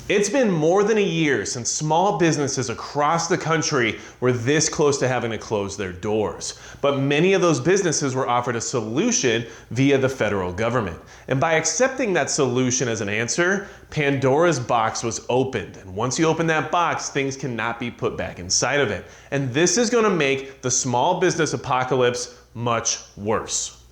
It's been more than a year since small businesses across the country were this close to having to close their doors. But many of those businesses were offered a solution via the federal government. And by accepting that solution as an answer, Pandora's box was opened. And once you open that box, things cannot be put back inside of it. And this is going to make the small business apocalypse much worse.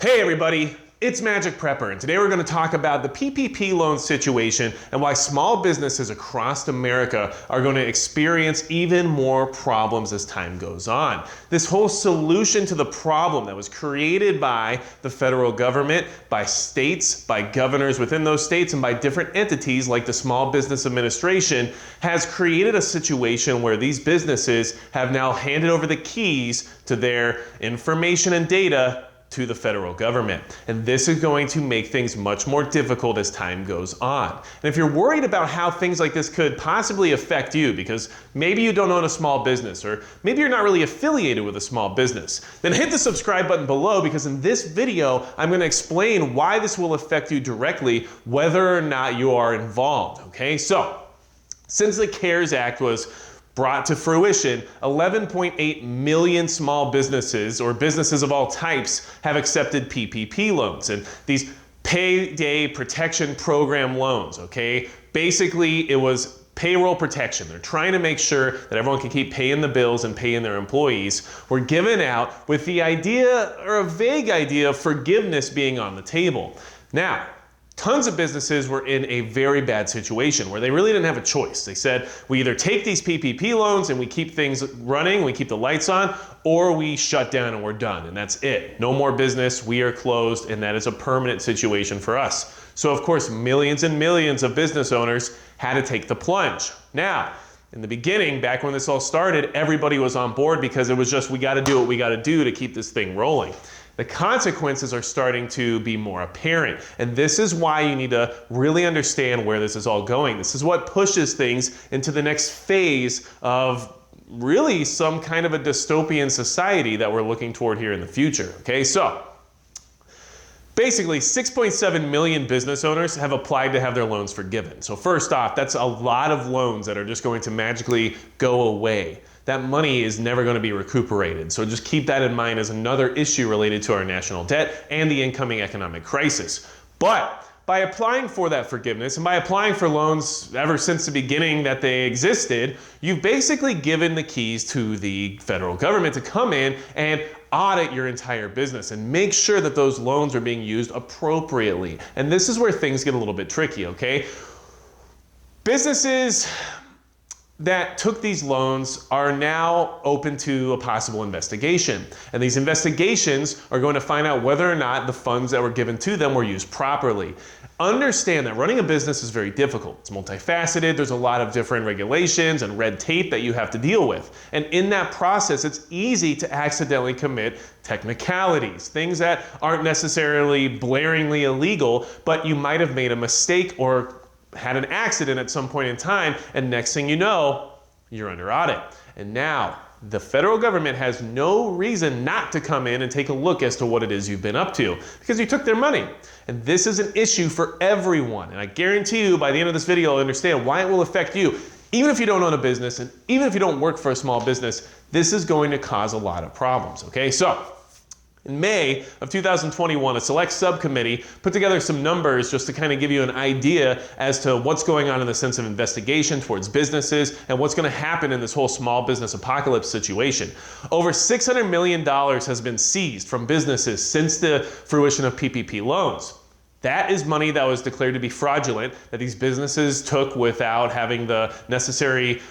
Hey everybody, it's Magic Prepper, and today we're going to talk about the PPP loan situation and why small businesses across America are going to experience even more problems as time goes on. This whole solution to the problem that was created by the federal government, by states, by governors within those states, and by different entities like the Small Business Administration has created a situation where these businesses have now handed over the keys to their information and data to the federal government. And this is going to make things much more difficult as time goes on. And if you're worried about how things like this could possibly affect you, because maybe you don't own a small business, or maybe you're not really affiliated with a small business, then hit the subscribe button below, because in this video, I'm going to explain why this will affect you directly, whether or not you are involved, okay? So, since the CARES Act was brought to fruition, 11.8 million small businesses, or businesses of all types, have accepted PPP loans. And these Payday Protection Program loans, okay? Basically, it was payroll protection. They're trying to make sure that everyone can keep paying the bills and paying their employees. Were given out with the idea, or a vague idea, of forgiveness being on the table. Now, tons of businesses were in a very bad situation where they really didn't have a choice. They said, we either take these PPP loans and we keep things running, we keep the lights on, or we shut down and we're done, and that's it. No more business, we are closed, and that is a permanent situation for us. So of course, millions and millions of business owners had to take the plunge. Now, in the beginning, back when this all started, everybody was on board because it was just, we gotta do what we gotta do to keep this thing rolling. The consequences are starting to be more apparent, and this is why you need to really understand where this is all going. This is what pushes things into the next phase of really some kind of a dystopian society that we're looking toward here in the future, okay? So, basically, 6.7 million business owners have applied to have their loans forgiven. So first off, that's a lot of loans that are just going to magically go away. That money is never going to be recuperated. So just keep that in mind as another issue related to our national debt and the incoming economic crisis. But by applying for that forgiveness and by applying for loans ever since the beginning that they existed, you've basically given the keys to the federal government to come in and audit your entire business and make sure that those loans are being used appropriately. And this is where things get a little bit tricky, okay? Businesses that took these loans are now open to a possible investigation. And these investigations are going to find out whether or not the funds that were given to them were used properly. Understand that running a business is very difficult. It's multifaceted. There's a lot of different regulations and red tape that you have to deal with. And in that process, it's easy to accidentally commit technicalities, things that aren't necessarily blaringly illegal, but you might have made a mistake or had an accident at some point in time, and next thing you know, you're under audit. And now, the federal government has no reason not to come in and take a look as to what it is you've been up to, because you took their money. And this is an issue for everyone. And I guarantee you, by the end of this video, you'll understand why it will affect you. Even if you don't own a business, and even if you don't work for a small business, this is going to cause a lot of problems, okay? So, in May of 2021, a select subcommittee put together some numbers just to kind of give you an idea as to what's going on in the sense of investigation towards businesses and what's going to happen in this whole small business apocalypse situation. Over $600 million has been seized from businesses since the fruition of PPP loans. That is money that was declared to be fraudulent, that these businesses took without having the necessary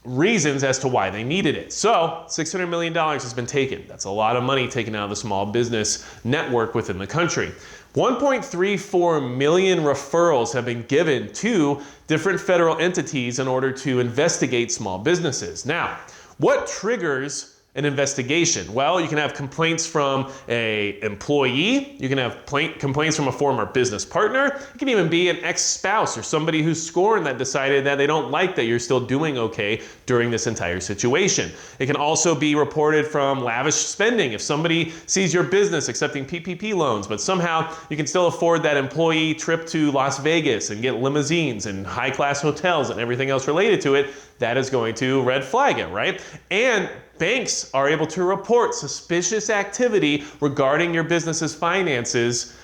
reasons as to why they needed it. So $600 million has been taken. That's a lot of money taken out of the small business network within the country. 1.34 million referrals have been given to different federal entities in order to investigate small businesses. Now, what triggers an investigation? Well, you can have complaints from an employee, you can have complaints from a former business partner, it can even be an ex-spouse or somebody who's scorned that decided that they don't like that you're still doing okay during this entire situation. It can also be reported from lavish spending. If somebody sees your business accepting PPP loans, but somehow you can still afford that employee trip to Las Vegas and get limousines and high-class hotels and everything else related to it, that is going to red flag it, right? And banks are able to report suspicious activity regarding your business's finances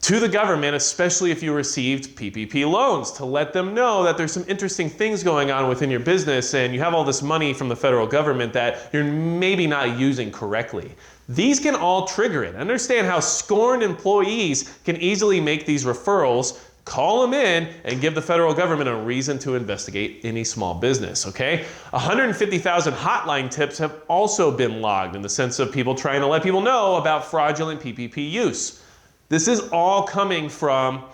to the government, especially if you received PPP loans, to let them know that there's some interesting things going on within your business and you have all this money from the federal government that you're maybe not using correctly. These can all trigger it. Understand how scorned employees can easily make these referrals, call them in, and give the federal government a reason to investigate any small business, okay? 150,000 hotline tips have also been logged in the sense of people trying to let people know about fraudulent PPP use. This is all coming from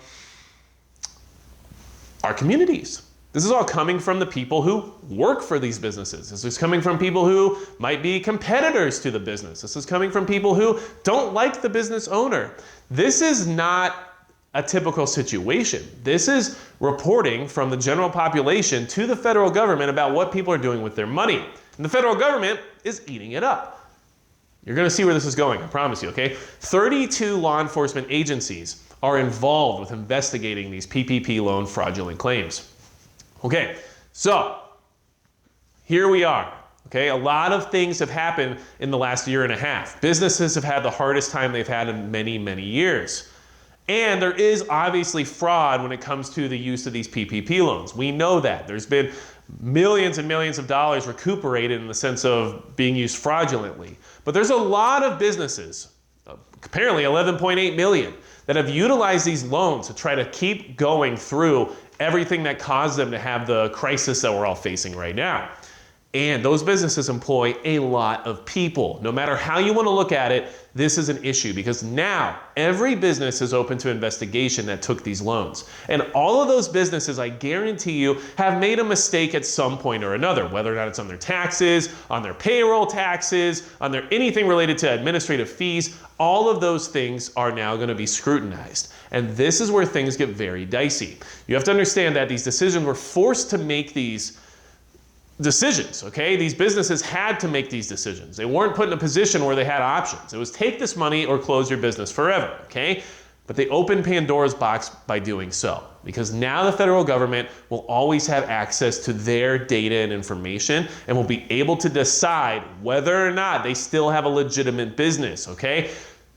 our communities. This is all coming from the people who work for these businesses. This is coming from people who might be competitors to the business. This is coming from people who don't like the business owner. This is not a typical situation. This is reporting from the general population to the federal government about what people are doing with their money. And the federal government is eating it up. You're going to see where this is going, I promise you, okay? 32 law enforcement agencies are involved with investigating these PPP loan fraudulent claims. Okay, so here we are. Okay, a lot of things have happened in the last year and a half. Businesses have had the hardest time they've had in many, many years. And there is obviously fraud when it comes to the use of these PPP loans. We know that. There's been millions and millions of dollars recuperated in the sense of being used fraudulently. But there's a lot of businesses, apparently 11.8 million, that have utilized these loans to try to keep going through everything that caused them to have the crisis that we're all facing right now. And those businesses employ a lot of people. No matter how you want to look at it, this is an issue because now every business is open to investigation that took these loans. And all of those businesses, I guarantee you, have made a mistake at some point or another, whether or not it's on their taxes, on their payroll taxes, on their anything related to administrative fees. All of those things are now going to be scrutinized. And this is where things get very dicey. You have to understand that these decisions were forced to make these decisions, okay? These businesses had to make these decisions. They weren't put in a position where they had options. It was take this money or close your business forever, okay? But they opened Pandora's box by doing so because now the federal government will always have access to their data and information and will be able to decide whether or not they still have a legitimate business, okay?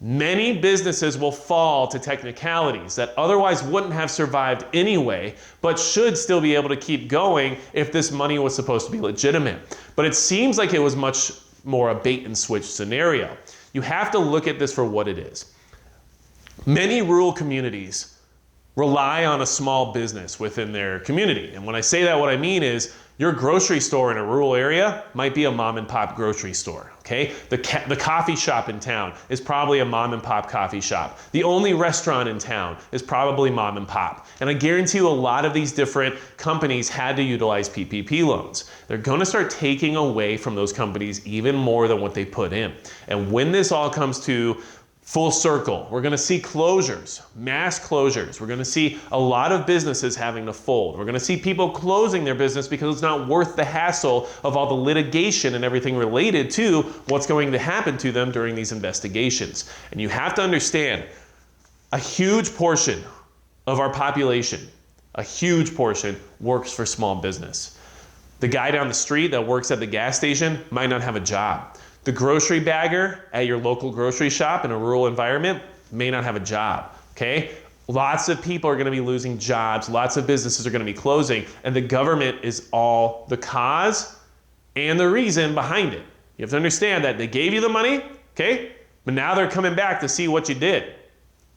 Many businesses will fall to technicalities that otherwise wouldn't have survived anyway, but should still be able to keep going if this money was supposed to be legitimate. But it seems like it was much more a bait and switch scenario. You have to look at this for what it is. Many rural communities rely on a small business within their community. And when I say that, what I mean is your grocery store in a rural area might be a mom and pop grocery store, okay? The coffee shop in town is probably a mom and pop coffee shop. The only restaurant in town is probably mom and pop. And I guarantee you a lot of these different companies had to utilize PPP loans. They're gonna start taking away from those companies even more than what they put in. And when this all comes to full circle, we're going to see closures, mass closures. We're going to see a lot of businesses having to fold. We're going to see people closing their business because it's not worth the hassle of all the litigation and everything related to what's going to happen to them during these investigations. And you have to understand, a huge portion of our population, a huge portion works for small business. The guy down the street that works at the gas station might not have a job. The grocery bagger at your local grocery shop in a rural environment may not have a job, okay? Lots of people are going to be losing jobs. Lots of businesses are going to be closing, and the government is all the cause and the reason behind it. You have to understand that they gave you the money, okay? But now they're coming back to see what you did.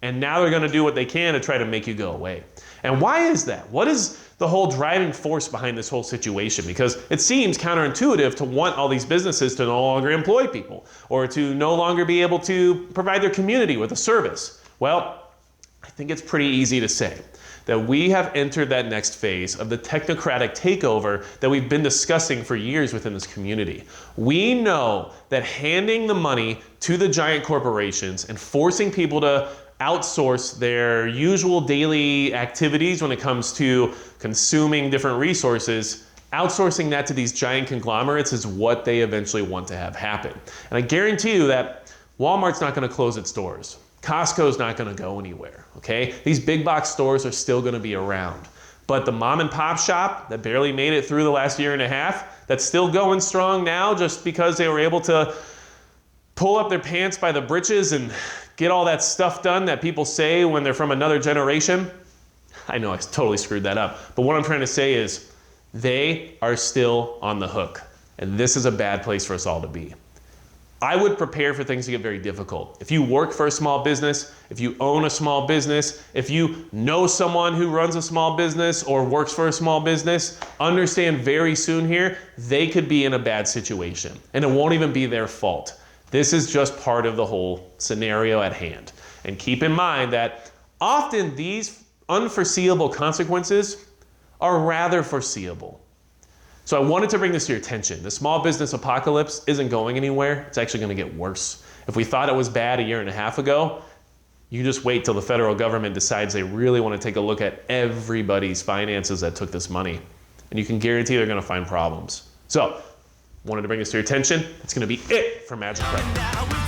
And now they're going to do what they can to try to make you go away. And why is that? What is the whole driving force behind this whole situation? Because it seems counterintuitive to want all these businesses to no longer employ people or to no longer be able to provide their community with a service. Well, I think it's pretty easy to say that we have entered that next phase of the technocratic takeover that we've been discussing for years within this community. We know that handing the money to the giant corporations and forcing people to outsource their usual daily activities when it comes to consuming different resources, outsourcing that to these giant conglomerates is what they eventually want to have happen. And I guarantee you that Walmart's not going to close its doors. Costco's not going to go anywhere, okay? These big box stores are still going to be around. But the mom and pop shop that barely made it through the last year and a half, that's still going strong now just because they were able to pull up their pants by the britches and get all that stuff done that people say when they're from another generation. I know I totally screwed that up. But what I'm trying to say is they are still on the hook. And this is a bad place for us all to be. I would prepare for things to get very difficult. If you work for a small business, if you own a small business, if you know someone who runs a small business or works for a small business, understand very soon here, they could be in a bad situation. And it won't even be their fault. This is just part of the whole scenario at hand. And keep in mind that often these unforeseeable consequences are rather foreseeable. So I wanted to bring this to your attention. The small business apocalypse isn't going anywhere. It's actually going to get worse. If we thought it was bad a year and a half ago, you just wait till the federal government decides they really want to take a look at everybody's finances that took this money. And you can guarantee they're going to find problems. So, wanted to bring this to your attention. It's going to be it for Magic Prep.